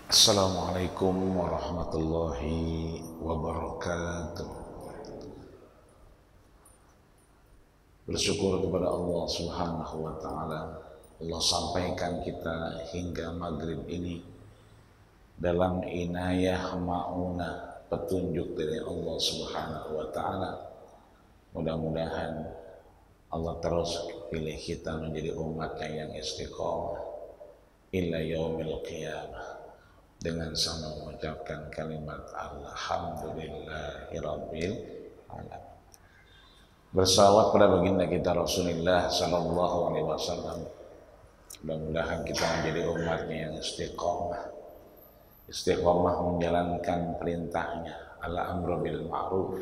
Assalamualaikum warahmatullahi wabarakatuh. Bersyukur kepada Allah Subhanahu wa taala. Allah sampaikan kita hingga maghrib ini dalam inayah maunah petunjuk dari Allah Subhanahu wa taala. Mudah-mudahan Allah terus pilih kita menjadi umatnya yang istiqomah ila yaumil qiyamah, dengan sama mengucapkan kalimat alhamdulillahirabbil alamin. Bersalawat pada baginda kita Rasulullah sallallahu alaihi wasallam. Mudah-mudahan kita menjadi umatnya yang istiqomah menjalankan perintahnya, ala amru bil ma'ruf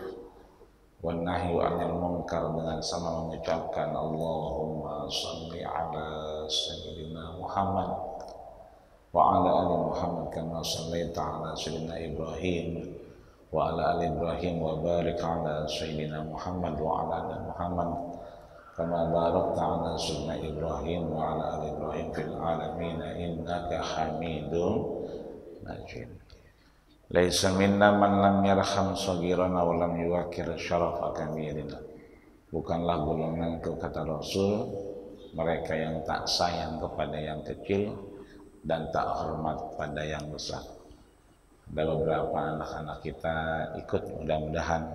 wan nahyu 'anil munkar, dengan sama mengucapkan Allahumma shalli ala sayyidina Muhammad wa ala ali Muhammad kama shallaita ala sayyidina Ibrahim wa ala ali Ibrahim wa barik ala sayyidina Muhammad wa ala ali Muhammad kama barakta ala sayyidina Ibrahim wa ala ali Ibrahim fil alamin innaka Hamidum Majid. Laisa minna man lam yarham saghirana wa lam yuwakkir syarafa kabirina. Bukanlah golonganku, kata Rasul, mereka yang tak sayang kepada yang kecil dan tak hormat pada yang besar. Ada beberapa anak-anak kita ikut, mudah-mudahan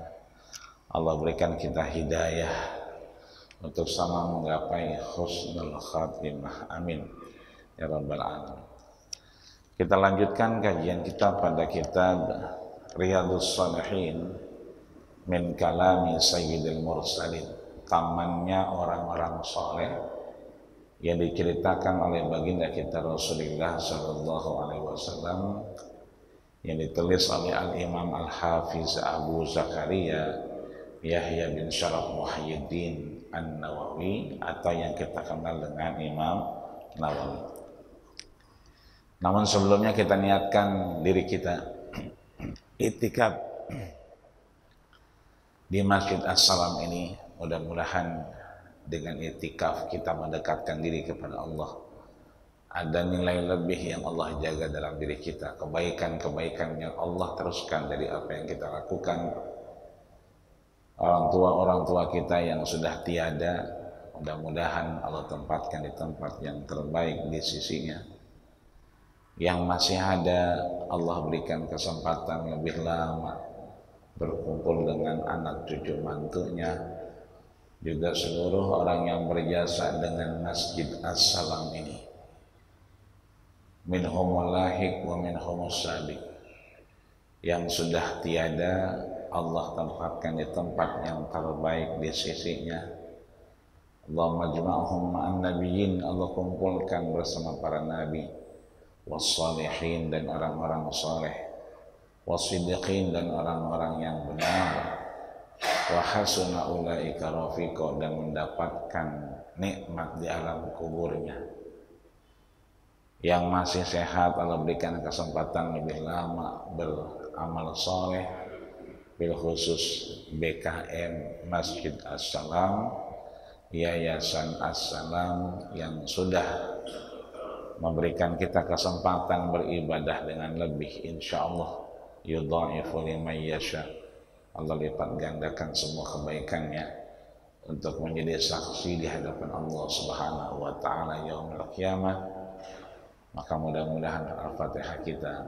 Allah berikan kita hidayah untuk sama menggapai husnul khatimah. Amin ya rabbal alamin. Kita lanjutkan kajian kita pada kitab Riyadhus Shalihin min kalami Sayyidil Mursalin, tamannya orang-orang soleh yang diceritakan oleh baginda kita Rasulullah sallallahu alaihi wasallam, yang ditulis oleh Al-Imam Al-Hafiz Abu Zakaria Yahya bin Syaraf Muhyiddin An-Nawawi, atau yang kita kenal dengan Imam Nawawi. Namun sebelumnya kita niatkan diri kita itikaf di Masjid As-Salam ini. Mudah-mudahan dengan itikaf kita mendekatkan diri kepada Allah. Ada nilai lebih yang Allah jaga dalam diri kita, kebaikan-kebaikan yang Allah teruskan dari apa yang kita lakukan. Orang tua kita yang sudah tiada, mudah-mudahan Allah tempatkan di tempat yang terbaik di sisinya. Yang masih ada, Allah berikan kesempatan lebih lama berkumpul dengan anak cucu mantunya, juga seluruh orang yang berjasa dengan Masjid As-Salam ini. Minhumul lahiq wa minhumus sabiq. Yang sudah tiada, Allah tempatkan di tempat yang terbaik di sisinya. Allahumma jama'hum ma'an nabiyyin, Allah kumpulkan bersama para nabi, wassalihin dan orang-orang saleh, wassiddiqin dan orang-orang yang benar, wa hasuna ulaika rafiqa, dan mendapatkan nikmat di alam kuburnya. Yang masih sehat, Allah berikan kesempatan lebih lama beramal saleh, bil khusus BKM Masjid As-Salam, Yayasan As-Salam, yang sudah memberikan kita kesempatan beribadah dengan lebih, insyaallah yudha'ifu liman yasha. Allah lipat gandakan semua kebaikannya untuk menjadi saksi di hadapan Allah Subhanahu wa taala yaumil qiyamah. Maka mudah-mudahan Al-Fatihah kita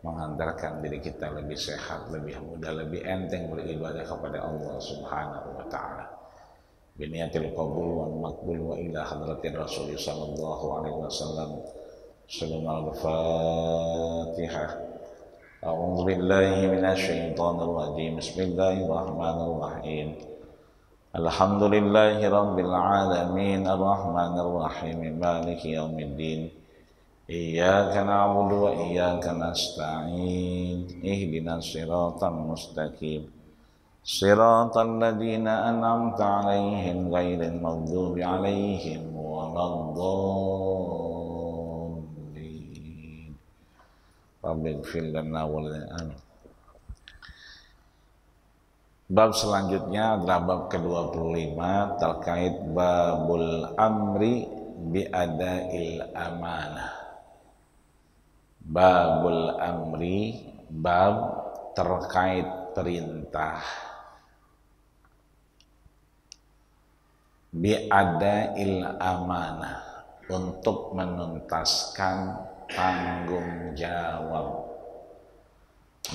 menghantarkan diri kita lebih sehat, lebih mudah, lebih enteng beribadah kepada Allah Subhanahu wa taala. Biniyatil qabul wal maqbul wa ila hadratir Rasul sallallahu alaihi wasallam. Sallallahu al-Fatihah. A'udzu billahi minasy syaithanir rajim. Bismillahirrahmanirrahim. Alhamdulillahi rabbil alamin arrahmanir rahim maliki yaumiddin. Iyyaka na'budu wa iyyaka nasta'in. Ihdinas siratal mustaqim. Siratal ladzina an'amta 'alaihim ghairil maghdubi 'alaihim waladdallin. Rabbighfir lana wa lana. Bab selanjutnya adalah bab ke-25 terkait babul amri bi adail amanah. babul amri, bab terkait perintah, bi'ada'il amanah, untuk menuntaskan tanggung jawab,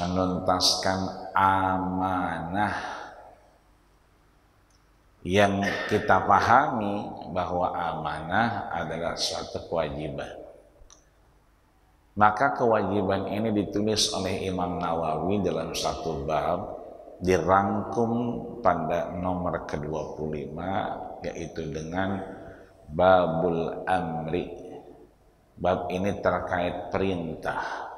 menuntaskan amanah. Yang kita pahami bahwa amanah adalah suatu kewajiban. Maka kewajiban ini ditulis oleh Imam Nawawi dalam satu bab, dirangkum pada nomor ke-25, yaitu dengan babul amri. Bab ini terkait perintah,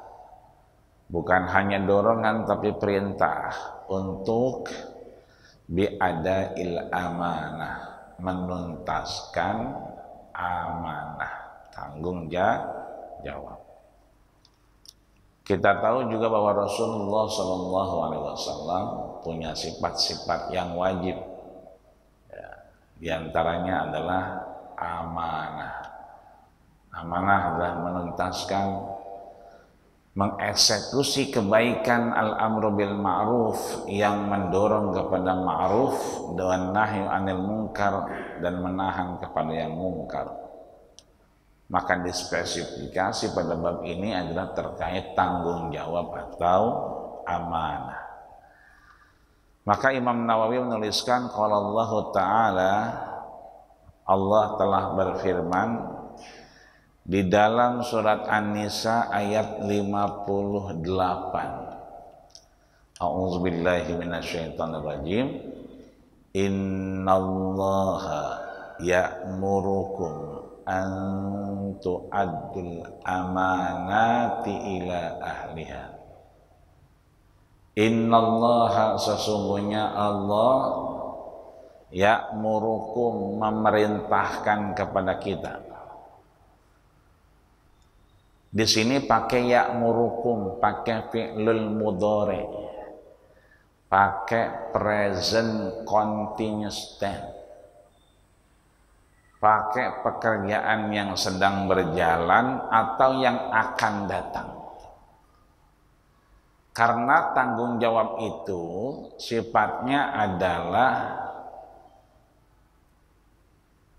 bukan hanya dorongan tapi perintah untuk bi'ada'il amanah, menuntaskan amanah, tanggung jawab. Kita tahu juga bahwa Rasulullah SAW punya sifat-sifat yang wajib. Ya, di antaranya adalah amanah. Amanah adalah menuntaskan, mengeksekusi kebaikan, al-amru bil ma'ruf, yang mendorong kepada ma'ruf, dan nahyu anil munkar, dan menahan kepada yang munkar. Maka dispesifikasi pada bab ini adalah terkait tanggung jawab atau amanah. Maka Imam Nawawi menuliskan, qala Allah Ta'ala, Allah telah berfirman di dalam surat An-Nisa ayat 58. A'udzubillahi minasyaitonirrajim. Innallaha ya'murukum an tu'addul amanati ila ahliha. Innallaha, sesungguhnya Allah, ya'murukum, memerintahkan kepada kita. Di sini pakai ya'murukum, pakai fi'lul mudhari, pakai present continuous tense, pakai pekerjaan yang sedang berjalan atau yang akan datang. Karena tanggung jawab itu sifatnya adalah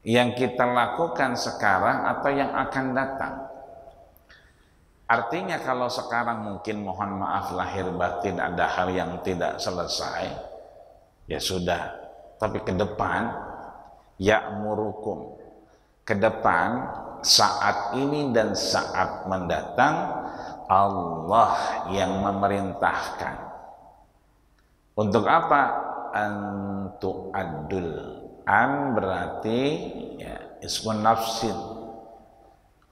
yang kita lakukan sekarang atau yang akan datang. Artinya kalau sekarang mungkin mohon maaf lahir batin ada hal yang tidak selesai, ya sudah. Tapi ke depan, ya'murukum, ke depan, saat ini dan saat mendatang, Allah yang memerintahkan. Untuk apa? Antu adul. An berarti ya, ismun nafsin,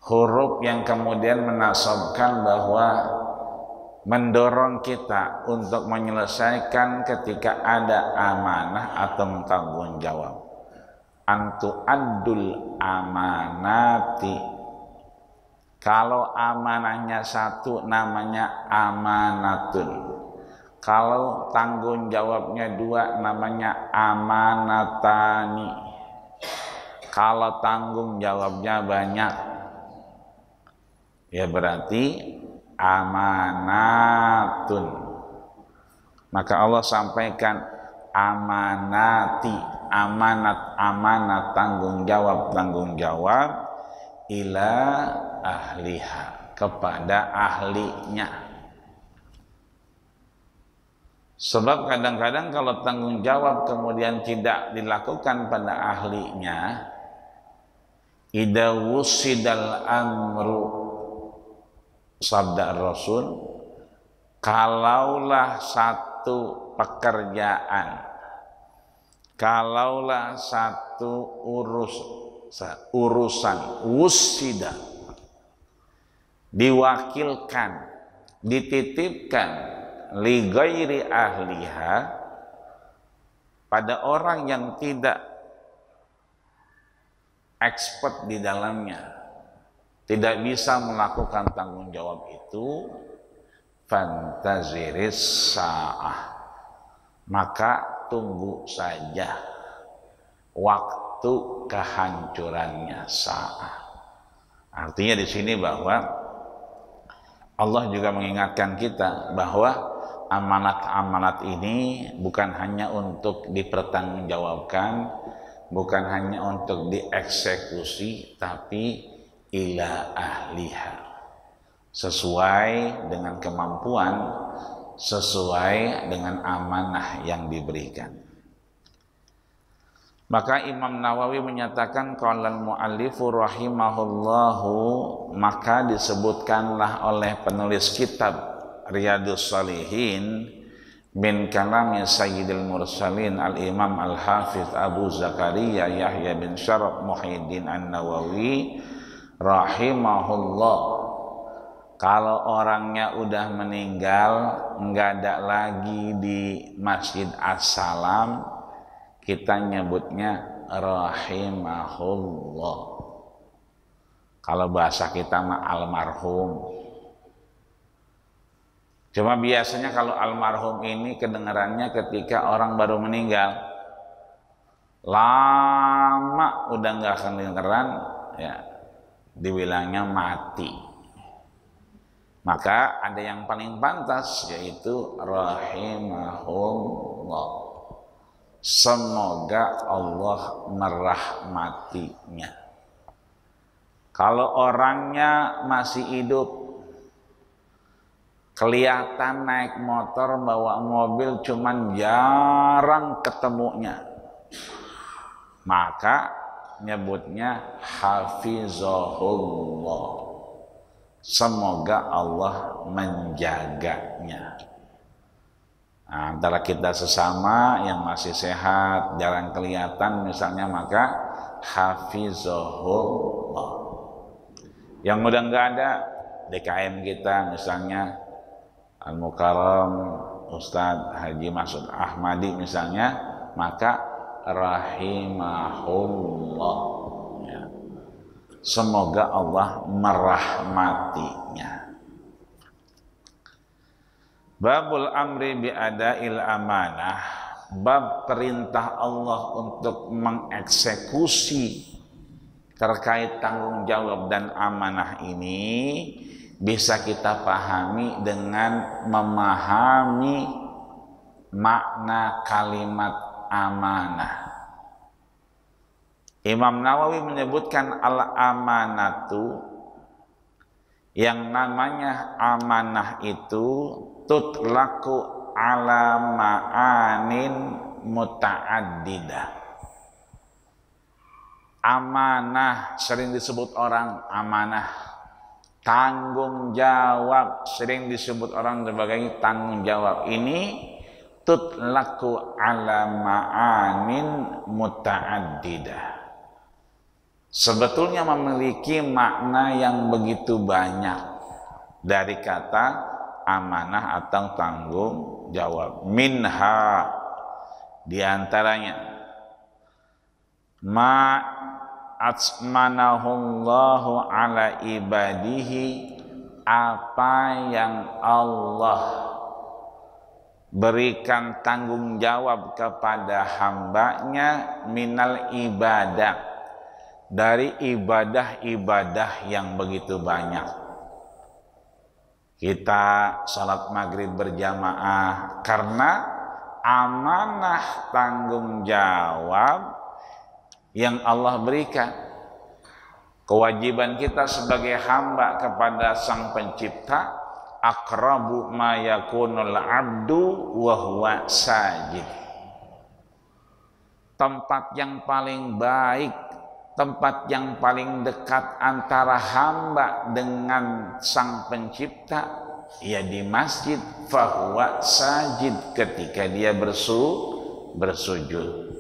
huruf yang kemudian menasabkan bahwa mendorong kita untuk menyelesaikan ketika ada amanah atau tanggung jawab. Antu adul amanati. Kalau amanahnya satu namanya amanatun. Kalau tanggung jawabnya dua namanya amanatani. Kalau tanggung jawabnya banyak, ya berarti amanatun. Maka Allah sampaikan amanati, amanat, tanggung jawab ila ahliha, kepada ahlinya. Sebab kadang-kadang kalau tanggung jawab kemudian tidak dilakukan pada ahlinya, idza wusidal amru, sabda Rasul, kalaulah satu pekerjaan, kalaulah satu urusan wusida, diwakilkan, dititipkan li ghairi ahliha, pada orang yang tidak expert di dalamnya, tidak bisa melakukan tanggung jawab itu, fantaziris sa'ah, maka tunggu saja waktu kehancurannya sa'ah. Artinya di sini bahwa Allah juga mengingatkan kita bahwa amanat-amanat ini bukan hanya untuk dipertanggungjawabkan, bukan hanya untuk dieksekusi, tapi ila ahliha, sesuai dengan kemampuan, sesuai dengan amanah yang diberikan. Maka Imam Nawawi menyatakan qalal muallifu rahimahullahu, maka disebutkanlah oleh penulis kitab Riyadhus Shalihin min kalami Sayyidil Mursalin al-Imam al-Hafiz Abu Zakaria Yahya bin Syaraf Muhyiddin An-Nawawi rahimahullah. Kalau orangnya udah meninggal, nggak ada lagi di Masjid As-Salam, kita nyebutnya rahimahullah. Kalau bahasa kita mah almarhum. Cuma biasanya kalau almarhum ini kedengarannya ketika orang baru meninggal, lama udah nggak kedengeran, ya dibilangnya mati. Maka ada yang paling pantas, yaitu rahimahullah. Semoga Allah merahmatinya. Kalau orangnya masih hidup, kelihatan naik motor, bawa mobil, cuman jarang ketemunya, maka nyebutnya hafizahullah. Semoga Allah menjaganya. Nah, antara kita sesama yang masih sehat, jarang kelihatan misalnya, maka hafizahullah. Yang udah nggak ada, DKM kita misalnya Al-Mukarram Ustadz Haji Masud Ahmadi misalnya, maka rahimahullah, ya. Semoga Allah merahmatinya. Babul amri bi'ada'il amanah, bab perintah Allah untuk mengeksekusi terkait tanggung jawab dan amanah ini bisa kita pahami dengan memahami makna kalimat amanah. Imam Nawawi menyebutkan al-amanatu, yang namanya amanah itu tutlaku ala ma'anin muta'addidah. Amanah sering disebut orang amanah, tanggung jawab sering disebut orang sebagai tanggung jawab. Ini tutlaku ala ma'anin muta'addidah, sebetulnya memiliki makna yang begitu banyak dari kata amanah atau tanggung jawab. Minha, diantaranya ma atsmanahullahu ala ibadihi, apa yang Allah berikan tanggung jawab kepada hambanya, minal ibadah, dari ibadah-ibadah yang begitu banyak. Kita sholat maghrib berjamaah karena amanah tanggung jawab yang Allah berikan. Kewajiban kita sebagai hamba kepada Sang Pencipta, aqrabu ma yakunul abdu wa huwa sajid. Tempat yang paling baik, tempat yang paling dekat antara hamba dengan Sang Pencipta, ya di masjid, fahuwa sajid, ketika dia bersujud.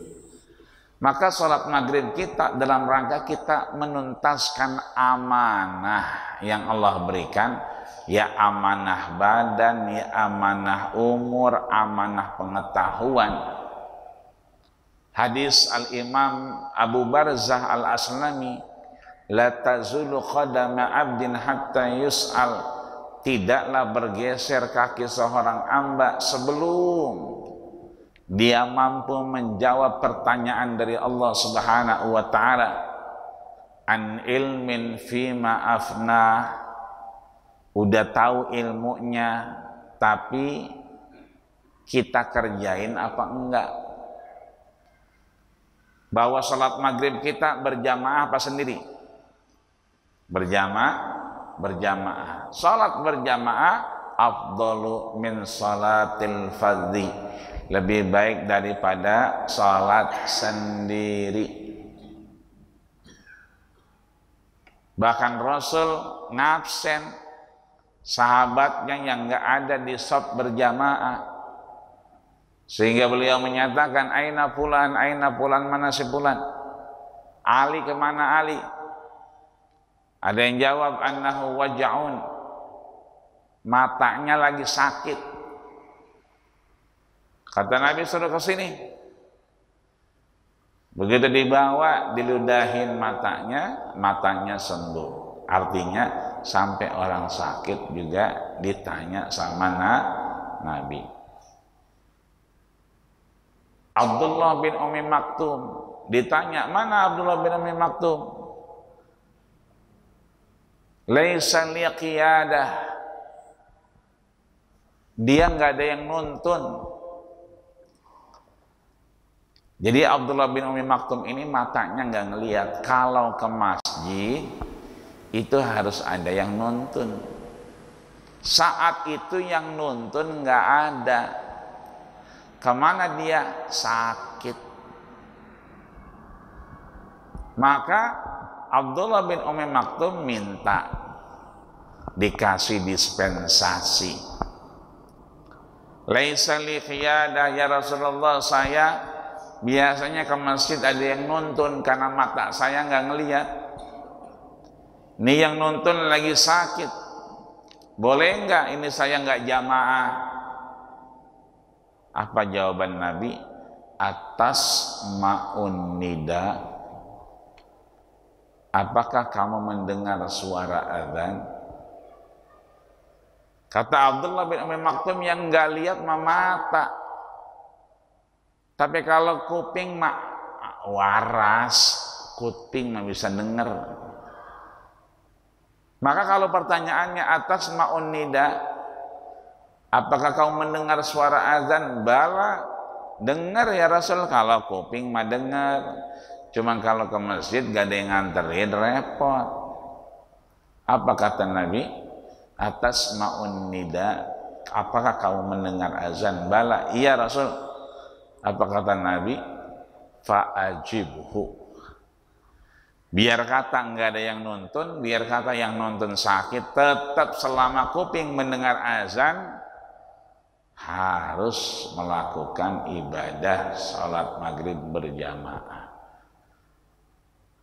Maka sholat maghrib kita dalam rangka kita menuntaskan amanah yang Allah berikan, ya amanah badan, ya amanah umur, amanah pengetahuan. Hadis Al-Imam Abu Barzah Al-Aslami, la tazulu qadama abdin hatta yus'al, tidaklah bergeser kaki seorang hamba sebelum dia mampu menjawab pertanyaan dari Allah Subhanahu wa taala, an ilmin fima afnah, udah tahu ilmunya, tapi kita kerjain apa enggak? Bahwa sholat maghrib kita berjamaah apa sendiri? Berjamaah. Sholat berjamaah afdalu min sholatil fardhi, lebih baik daripada sholat sendiri. Bahkan Rasul ngabsen sahabatnya yang enggak ada di shaf berjamaah, sehingga beliau menyatakan, aina fulan, mana si fulan? Ali kemana Ali? Ada yang jawab, annahu waja'un, matanya lagi sakit. Kata Nabi, suruh ke sini. Begitu dibawa, diludahin matanya sembuh. Artinya sampai orang sakit juga ditanya sama Nabi. Abdullah bin Ummi Maktum ditanya, mana Abdullah bin Ummi Maktum? Laisa li qiyadah, dia nggak ada yang nuntun. Jadi Abdullah bin Ummi Maktum ini matanya nggak ngelihat. Kalau ke masjid itu harus ada yang nuntun. Saat itu yang nuntun nggak ada. Kemana dia? Sakit. Maka Abdullah bin Ummi Maktum minta dikasih dispensasi. Laisa li qiyadah ya Rasulullah, saya biasanya ke masjid ada yang nuntun karena mata saya nggak ngelihat. Ini yang nuntun lagi sakit. Boleh nggak ini saya nggak jamaah? Apa jawaban Nabi? Atas ma'un nida, apakah kamu mendengar suara azan? Kata Abdullah bin Ummi Maktum, yang nggak lihat mah mata, tapi kalau kuping mah waras, kuping mah bisa dengar. Maka kalau pertanyaannya atas ma'un nida, apakah kau mendengar suara azan? Bala, dengar ya Rasul, kalau kuping mah dengar. Cuma kalau ke masjid gak ada yang nganterin, repot. Apa kata Nabi? Atas ma'un nida, apakah kamu mendengar azan? Bala, iya Rasul. Apa kata Nabi? Fa'ajibhu, biar kata nggak ada yang nuntun, biar kata yang nuntun sakit, tetap selama kuping mendengar azan harus melakukan ibadah sholat maghrib berjamaah.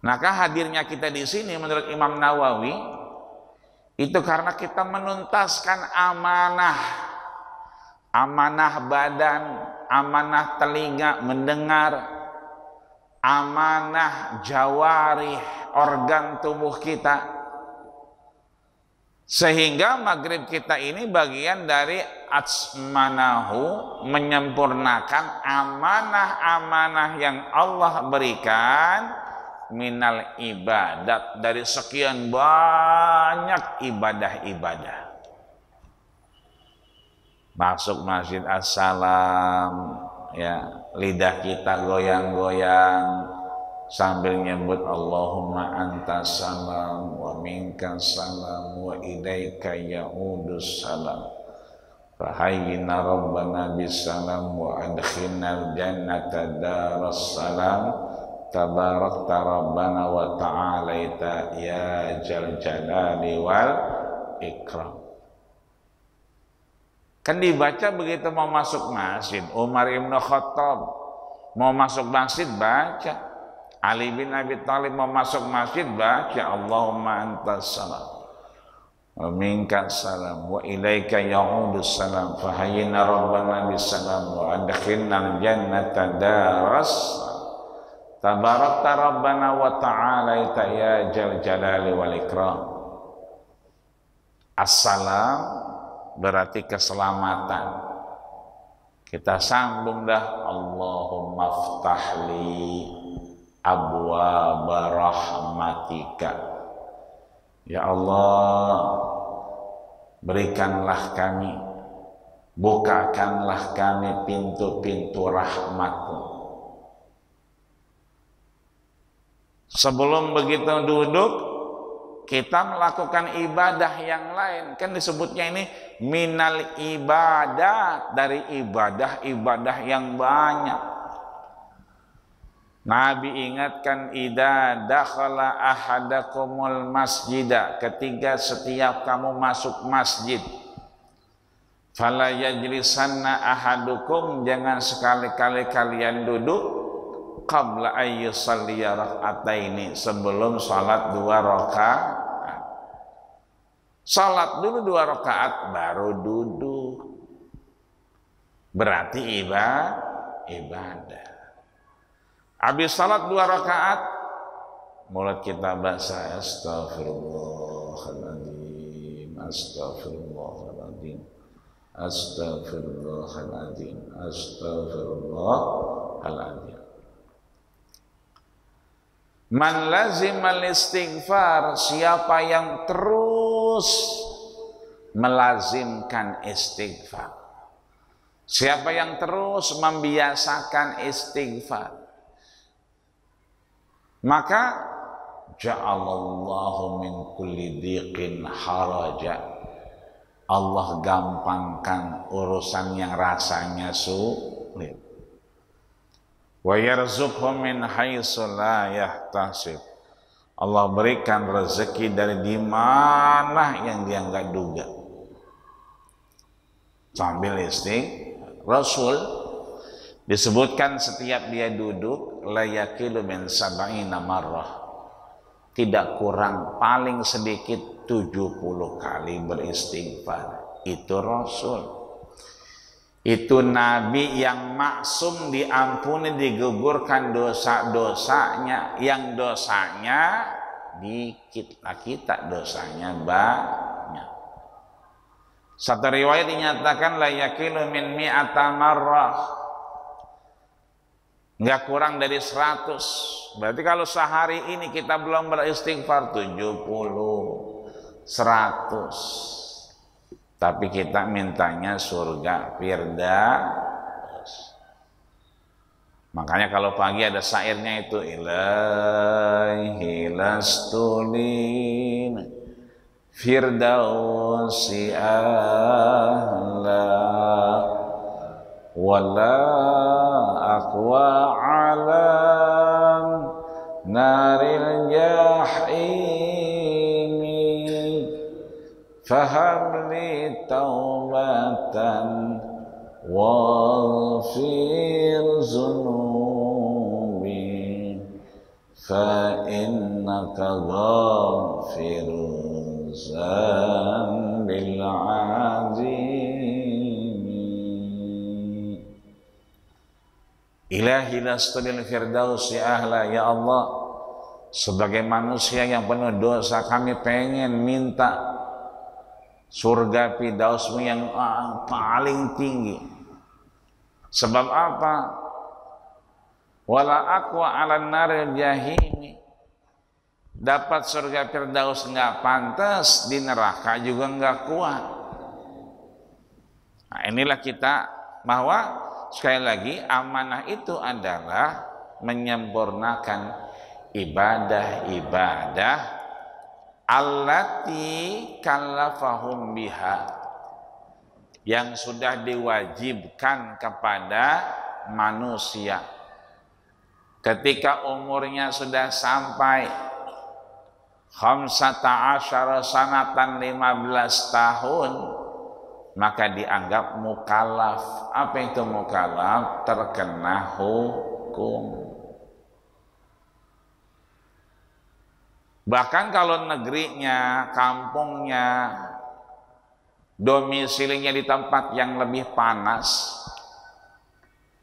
Maka hadirnya kita di sini menurut Imam Nawawi itu karena kita menuntaskan amanah badan, amanah telinga mendengar, amanah jawarih, organ tubuh kita, sehingga maghrib kita ini bagian dari atsmanahu, menyempurnakan amanah-amanah yang Allah berikan minal ibadat, dari sekian banyak ibadah-ibadah. Masuk masjid assalam, ya, lidah kita goyang-goyang sambil nyebut Allahumma antas salam wa minkas salam wa ilaika ya'udus salam fahayyina rabbana bisalam wa adkhilnal jannata daras salam tabarakta rabbana wa ta'alaita ya jal jalali wal ikram. Kan dibaca begitu mau masuk masjid. Umar ibn Khattab mau masuk masjid baca. Ali bin Abi Thalib mau masuk masjid baca Allahumma antas salam wa minkas salam wa ilaika ya'udus salam fahayyina rabbana bisalam wa adkhilnal jannata daras tabarakta rabbana wa ta'alaita ya jal jalali wal ikram. Assalam berarti keselamatan. Kita sambung dah, Allahumma ftahli abwaaba rahmatika. Ya Allah, berikanlah kami, bukakanlah kami pintu-pintu rahmat-Mu. Sebelum begitu duduk, kita melakukan ibadah yang lain. Kan disebutnya ini minal ibadah, dari ibadah-ibadah yang banyak. Nabi ingatkan, idza dakhala ahadakumul masjidah, ketika setiap kamu masuk masjid, fala yajlisanna ahadukum, jangan sekali-kali kalian duduk, qabla ayyusalliya rak'ataini, sebelum salat 2 rakaat. Salat dulu 2 rakaat baru duduk. Berarti ibadah. Habis salat 2 rakaat, mulut kita bahasa astagfirullahaladzim, astagfirullahaladzim, astagfirullahaladzim, astagfirullahaladzim. Man lazimal istighfar, siapa yang terus melazimkan istighfar, siapa yang terus membiasakan istighfar, maka ja'alallahu min kulli dhiqin haraja, Allah gampangkan urusan yang rasanya sulit. Wa yarzuqhu min haitsu la yahtasib, Allah berikan rezeki dari di mana yang dia enggak duga. Sambil Rasul disebutkan setiap dia duduk la yakilu min sab'ina marrah, tidak kurang paling sedikit 70 kali beristighfar. Itu Rasul. Itu Nabi yang maksum, diampuni, digugurkan dosa-dosanya, yang dosanya dikit, lah kita dosanya banyak. Satu riwayat dinyatakan la yakilu min mi'ata marrah, nggak kurang dari 100. Berarti kalau sehari ini kita belum beristighfar 70, 100. Tapi kita mintanya surga firdaus. Makanya kalau pagi ada syairnya itu, ilahi lastulin firdausi ahla wala aqwa alam naril jahimi fahamli taubatan waghfir zunubi fa innaka ghafirun zambil azimi. Ilahi lastulil firdausi ahla, ya Allah, sebagai manusia yang penuh dosa kami pengen minta surga firdausmu yang paling tinggi. Sebab apa? Wala aqwa 'alan naril jahimi, dapat surga firdaus nggak pantas, di neraka juga nggak kuat. Nah, inilah kita, bahwa sekali lagi amanah itu adalah menyempurnakan ibadah-ibadah allati kallafahum biha, yang sudah diwajibkan kepada manusia. Ketika umurnya sudah sampai 15 sanatan, 15 tahun, maka dianggap mukallaf. Apa itu mukallaf? Terkena hukum. Bahkan kalau negerinya, kampungnya, domisilinya di tempat yang lebih panas,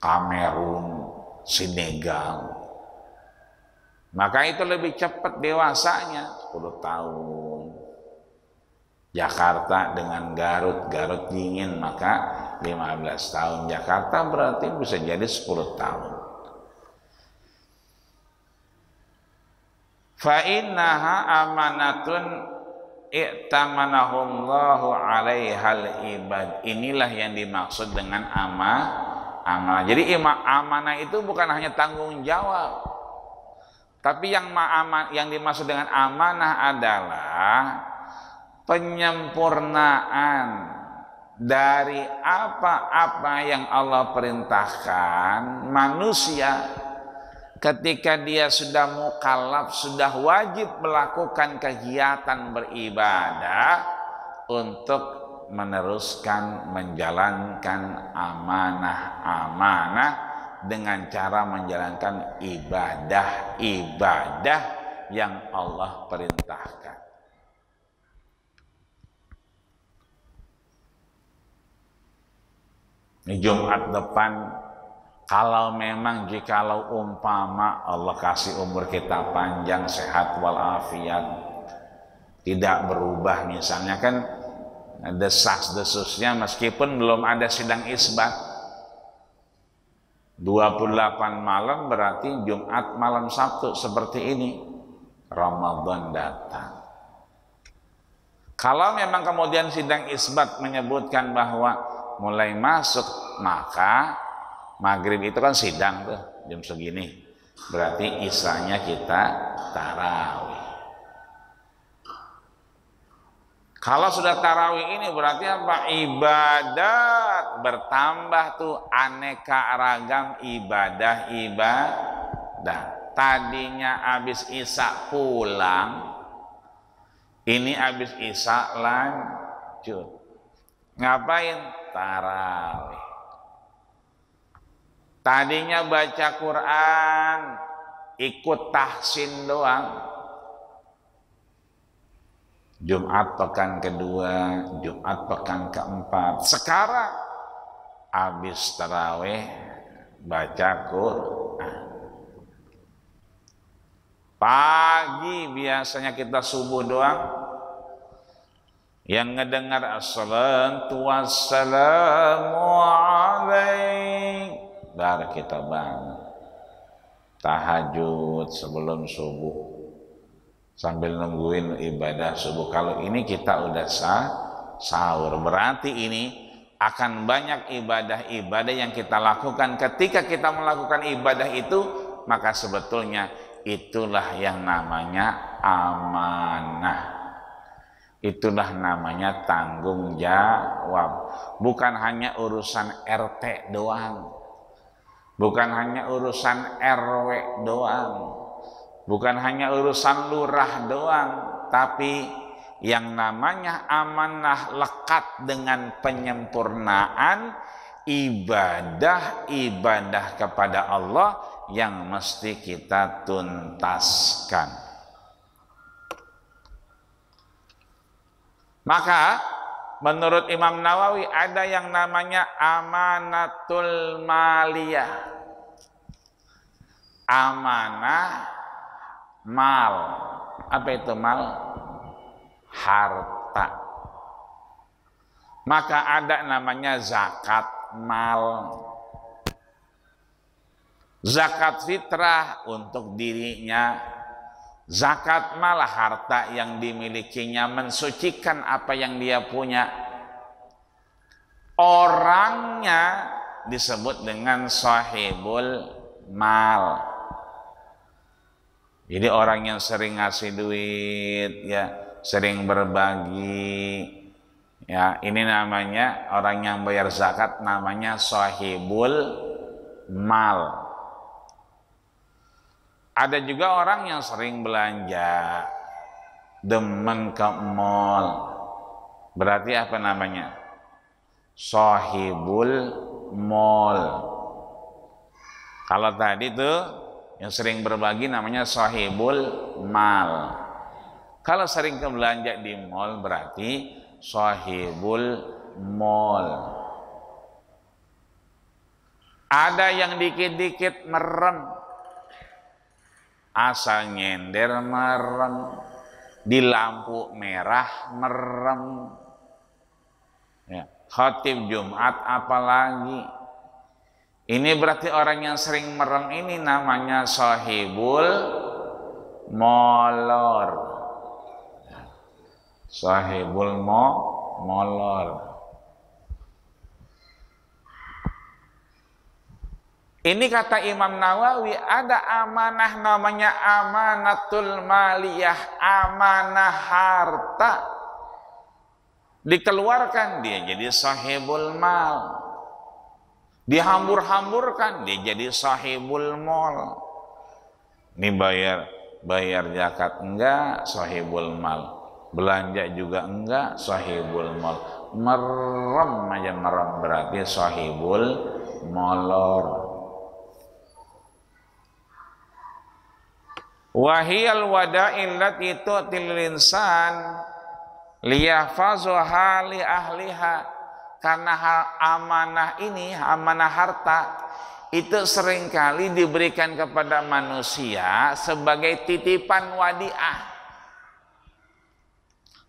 Kamerun, Senegal, maka itu lebih cepat dewasanya, 10 tahun. Jakarta dengan Garut dingin, maka 15 tahun. Jakarta berarti bisa jadi 10 tahun. Fa innaha amanatun i'tamanahullahu alaihal ibad. Inilah yang dimaksud dengan amanah. Jadi amanah itu bukan hanya tanggung jawab, tapi yang dimaksud dengan amanah adalah penyempurnaan dari apa-apa yang Allah perintahkan manusia ketika dia sudah mukallaf, sudah wajib melakukan kegiatan beribadah untuk meneruskan menjalankan amanah-amanah dengan cara menjalankan ibadah-ibadah yang Allah perintahkan. Di Jumat depan, kalau memang jikalau umpama Allah kasih umur kita panjang, sehat walafiat, tidak berubah, misalnya kan desas-desusnya meskipun belum ada sidang isbat, 28 malam berarti Jumat malam Sabtu seperti ini, Ramadan datang. Kalau memang kemudian sidang isbat menyebutkan bahwa mulai masuk, maka maghrib itu kan sidang tuh jam segini, berarti isanya kita tarawih. Kalau sudah tarawih ini berarti apa? Ibadat bertambah tuh, aneka ragam ibadah. Tadinya habis isya pulang, ini habis isya lanjut. Ngapain? Tarawih. Tadinya baca Quran, ikut tahsin doang. Jumat pekan kedua, Jumat pekan keempat. Sekarang habis tarawih baca Quran. Pagi biasanya kita subuh doang, yang ngedengar assalatu wassalamu alaik, baru kita bangun tahajud sebelum subuh sambil nungguin ibadah subuh. Kalau ini kita udah sahur, berarti ini akan banyak ibadah-ibadah yang kita lakukan. Ketika kita melakukan ibadah itu, maka sebetulnya itulah yang namanya amanah, itulah namanya tanggung jawab. Bukan hanya urusan RT doang, bukan hanya urusan RW doang, bukan hanya urusan lurah doang, tapi yang namanya amanah lekat dengan penyempurnaan ibadah kepada Allah yang mesti kita tuntaskan. Maka menurut Imam Nawawi ada yang namanya amanatul maliyah, amanah mal. Apa itu mal? Harta. Maka ada namanya zakat mal, zakat fitrah untuk dirinya, zakat mal harta yang dimilikinya, mensucikan apa yang dia punya. Orangnya disebut dengan sahibul mal. Jadi orang yang sering ngasih duit, ya, sering berbagi, ya, ini namanya orang yang bayar zakat, namanya sahibul mal. Ada juga orang yang sering belanja, demen ke mall, berarti apa namanya? Sahibul mall. Kalau tadi tuh yang sering berbagi namanya sahibul mal. Kalau sering ke belanja di mall berarti sahibul mall. Ada yang dikit-dikit merem, asal nyender merem, di lampu merah merem, ya, khatib Jumat apalagi. Ini berarti orang yang sering merem ini namanya sahibul molor. Sahibul molor. Ini kata Imam Nawawi, ada amanah namanya amanatul maliyah, amanah harta. Dikeluarkan dia jadi sahibul mal. Dihambur-hamburkan dia jadi sahibul mal. Ini bayar zakat enggak, sahibul mal. Belanja juga enggak, sahibul mal. Merem aja merem berarti sahibul molor. Wahiyal wada'il lati tu'til insan liyahfazuha li ahliha. Karena amanah ini, amanah harta itu seringkali diberikan kepada manusia sebagai titipan wadiah.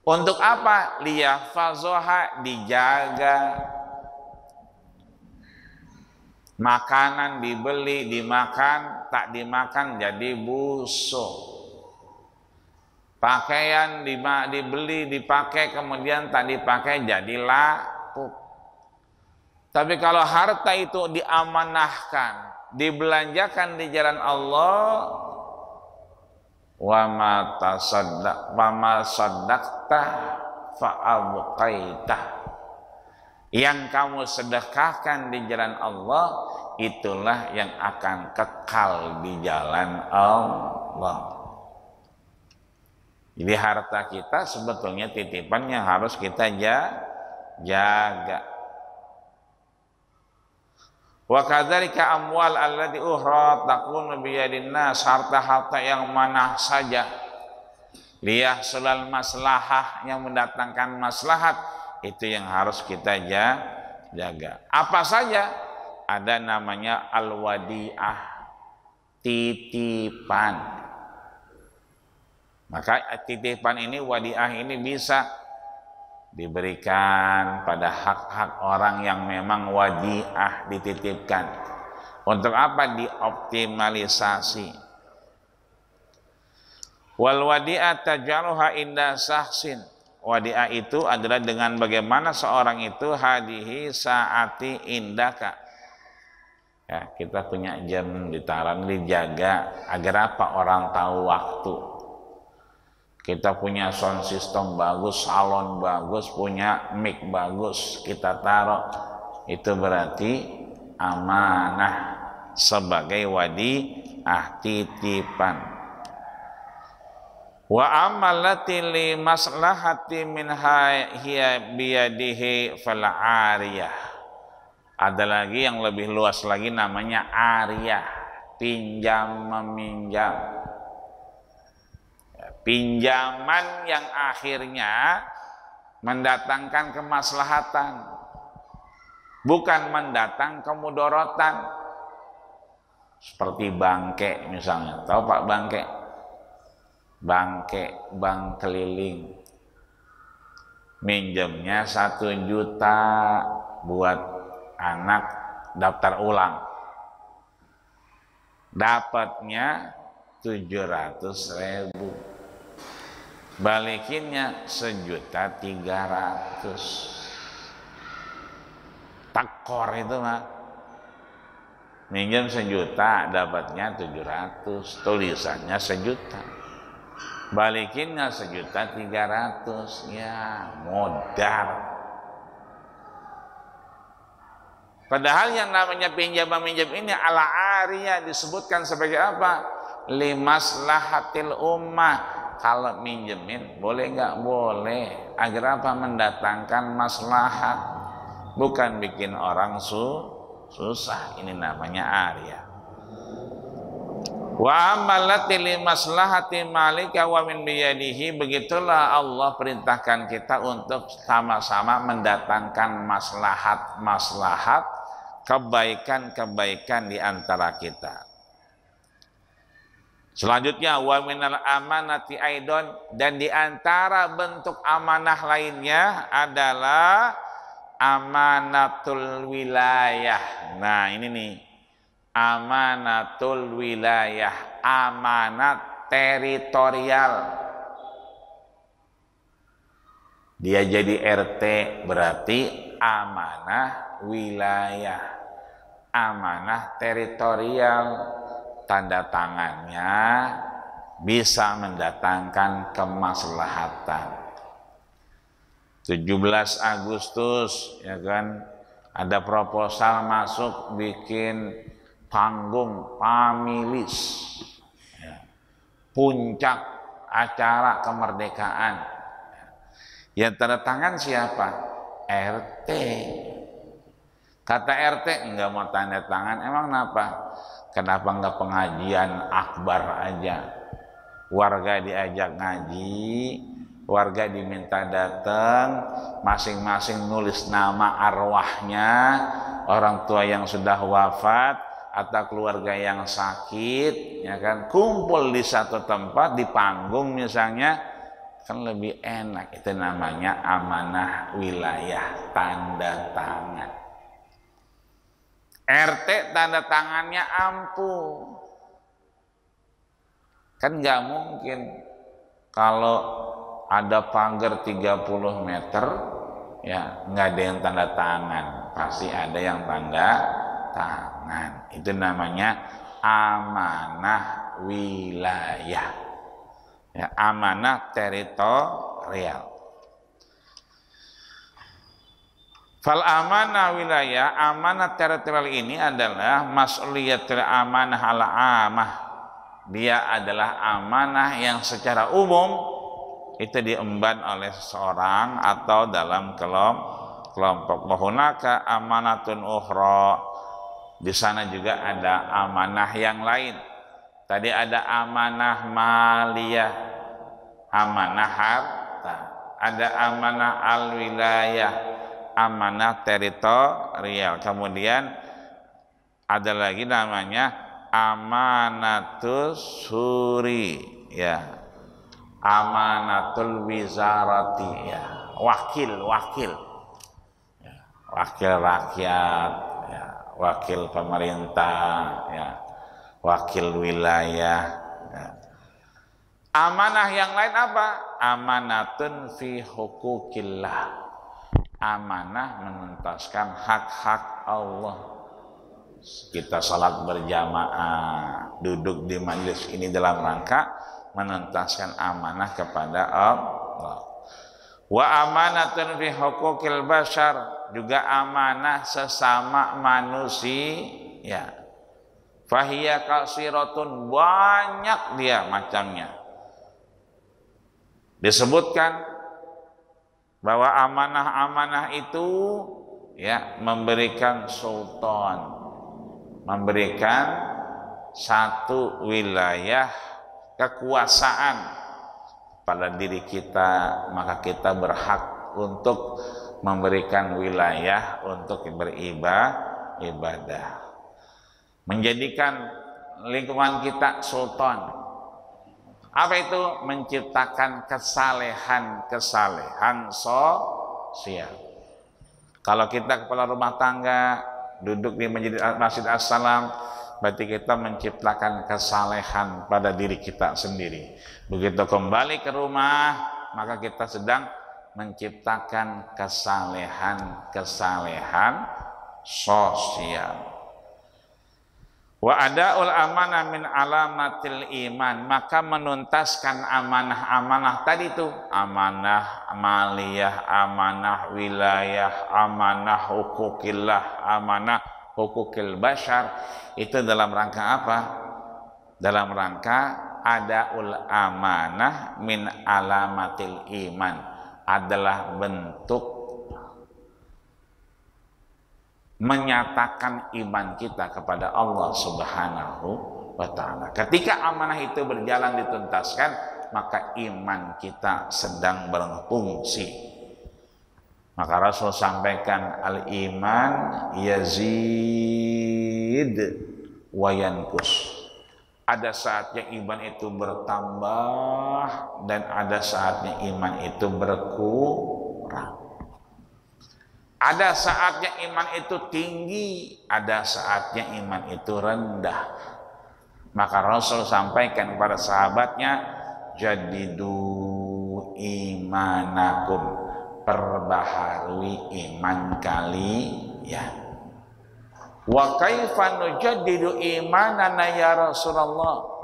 Untuk apa? Liyahfazuha, dijaga. Makanan dibeli, dimakan, tak dimakan jadi busuk. Pakaian dibeli, dipakai, kemudian tak dipakai jadi lapuk. Tapi kalau harta itu diamanahkan, dibelanjakan di jalan Allah, wa ma saddaqta fa abqaita. Yang kamu sedekahkan di jalan Allah, itulah yang akan kekal di jalan Allah. Jadi harta kita sebetulnya titipan yang harus kita jaga. Wa kadzalika amwal allati uhrat takunu bi yadin nas, harta-harta yang mana saja liyahsulal maslahah, yang mendatangkan maslahat, itu yang harus kita jaga. Apa saja? Ada namanya al-wadi'ah, titipan. Maka titipan ini, wadi'ah ini bisa diberikan pada hak-hak orang yang memang wadi'ah dititipkan. Untuk apa? Dioptimalisasi. Wal wadi'ah taj'aluha inda sahsin. Wadi'ah itu adalah dengan bagaimana seorang itu hadihi saati indaka. Ya, kita punya jam ditaruh, dijaga agar apa? Orang tahu waktu. Kita punya sound system bagus, salon bagus, punya mic bagus, kita taruh. Itu berarti amanah sebagai wadi'ah, titipan. Wa amalati li maslahati min hiya biyadihi fal ariyah. Ada lagi yang lebih luas lagi namanya ariyah, pinjam meminjam. Pinjaman yang akhirnya mendatangkan kemaslahatan, bukan mendatang kemudorotan. Seperti bangke misalnya, tahu Pak bangke? Bangke, bank keliling, minjemnya 1 juta buat anak daftar ulang, dapatnya 700.000, balikinnya 1.300.000. Takor itu mah, minjem 1 juta dapatnya 700, tulisannya 1 juta, balikinnya 1.300.000. Ya modal. Padahal yang namanya pinjam meminjam ini ala ariyah disebutkan sebagai apa? Limaslahatil ummah. Kalau minjemin boleh nggak? Boleh. Agar apa? Mendatangkan maslahat, bukan bikin orang susah. Ini namanya ariyah. Wa amalati li maslahati malika wa min biyadihi. Begitulah Allah perintahkan kita untuk sama-sama mendatangkan maslahat, kebaikan di antara kita. Selanjutnya wa minal amanati aidon, dan di antara bentuk amanah lainnya adalah amanatul wilayah. Nah, ini nih. Amanatul wilayah, amanat teritorial. Dia jadi RT berarti amanah wilayah, amanah teritorial. Tanda tangannya bisa mendatangkan kemaslahatan. 17 Agustus ya kan, ada proposal masuk bikin panggung pamilis ya, puncak acara kemerdekaan. Yang tanda tangan siapa? RT. Kata RT enggak mau tanda tangan, emang kenapa? Kenapa enggak pengajian akbar aja? Warga diajak ngaji, warga diminta datang, masing-masing nulis nama arwahnya, orang tua yang sudah wafat atau keluarga yang sakit, ya kan, kumpul di satu tempat di panggung misalnya, kan lebih enak. Itu namanya amanah wilayah, tanda tangan. RT tanda tangannya ampuh. Kan nggak mungkin kalau ada pagar 30 meter ya nggak ada yang tanda tangan, pasti ada yang tanda tangan. Itu namanya amanah wilayah ya, amanah teritorial. Fal amanah wilayah, amanah teritorial ini adalah mas'uliyatul amanah ala amah. Dia adalah amanah yang secara umum itu diemban oleh seseorang atau dalam kelompok. Wahunaka amanatun ukhra. Di sana juga ada amanah yang lain. Tadi ada amanah maliyah, amanah harta, ada amanah al-wilayah, amanah teritorial. Kemudian ada lagi namanya amanatus suri ya, amanatul wizarati ya, wakil ya, wakil rakyat ya, wakil pemerintah ya, wakil wilayah ya. Amanah yang lain apa? Amanatun fi hukukillah, amanah menuntaskan hak-hak Allah. Kita salat berjamaah, duduk di majelis ini dalam rangka menuntaskan amanah kepada Allah. Wa amanatun fi hukukil bashar, juga amanah sesama manusia. Fahiya kasiratun, banyak dia macamnya. Disebutkan bahwa amanah-amanah itu ya memberikan sultan, memberikan satu wilayah kekuasaan pada diri kita, maka kita berhak untuk memberikan wilayah untuk beribadah, menjadikan lingkungan kita sultan. Apa itu? Menciptakan kesalehan sosial. Kalau kita kepala rumah tangga duduk di Masjid As-Salam, berarti kita menciptakan kesalehan pada diri kita sendiri. Begitu kembali ke rumah, maka kita sedang menciptakan kesalehan sosial. Wa adaul amanah min alamatil iman, maka menuntaskan amanah-amanah tadi itu, amanah maliyah, amanah wilayah, amanah hukukillah, amanah hukukil bashar, itu dalam rangka apa? Dalam rangka adaul amanah min alamatil iman, adalah bentuk menyatakan iman kita kepada Allah Subhanahu wa ta'ala. Ketika amanah itu berjalan dituntaskan, maka iman kita sedang berfungsi. Maka Rasul sampaikan, al-iman yazid wa yankus. Ada saatnya iman itu bertambah dan ada saatnya iman itu berkurang. Ada saatnya iman itu tinggi, ada saatnya iman itu rendah. Maka Rasul sampaikan kepada sahabatnya, jadidu imanakum, perbaharui iman kalian. Wa kaifa nujaddidu imanana ya Rasulullah?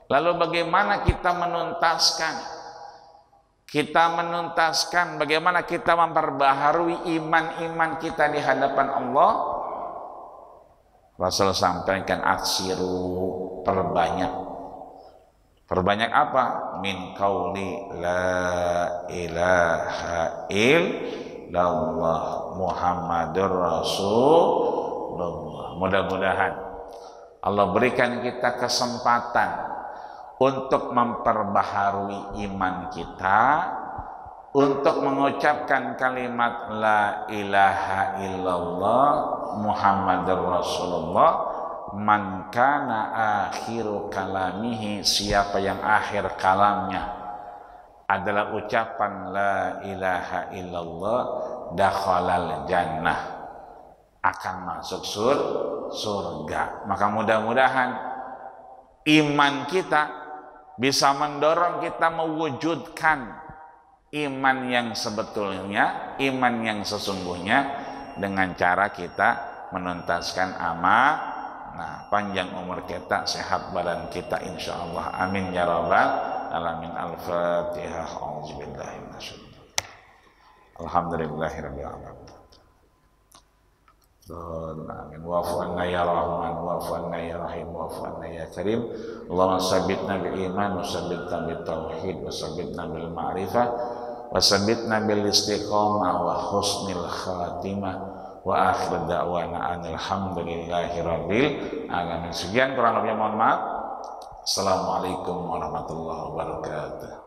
Lalu bagaimana kita menuntaskan? Bagaimana kita memperbaharui iman-iman kita di hadapan Allah? Rasul sampaikan aksiru, perbanyak. Perbanyak apa? Min qauli la ilaha illallah Muhammadur Rasulullah. Mudah-mudahan Allah berikan kita kesempatan untuk memperbaharui iman kita, untuk mengucapkan kalimat la ilaha illallah Muhammadur Rasulullah. Man kana akhiru kalamihi, siapa yang akhir kalamnya adalah ucapan la ilaha illallah, dakhalal jannah, akan masuk surga. Maka mudah-mudahan iman kita bisa mendorong kita mewujudkan iman yang sebetulnya, iman yang sesungguhnya, dengan cara kita menuntaskan amanah, panjang umur kita, sehat badan kita insyaallah. Amin ya rabbal alamin. Al-Fatihah. A'udzubillahi minasyaitonir rajim. Alhamdulillahirabbil alamin. Amin. Wa'fu anna ya Rahman, wa'fu anna ya Rahim, wa'fu anna ya Karim. Allahumma sabbitna bil iman, wa sabbitna bil tauhid, wa sabbitna bil ma'rifah, wa sabbitna bil istiqamah wa husnil khatimah, wa akhir da'wana alhamdulillahi rabbil alamin. Sekian, kurang lebihnya mohon maaf. Assalamualaikum warahmatullahi wabarakatuh.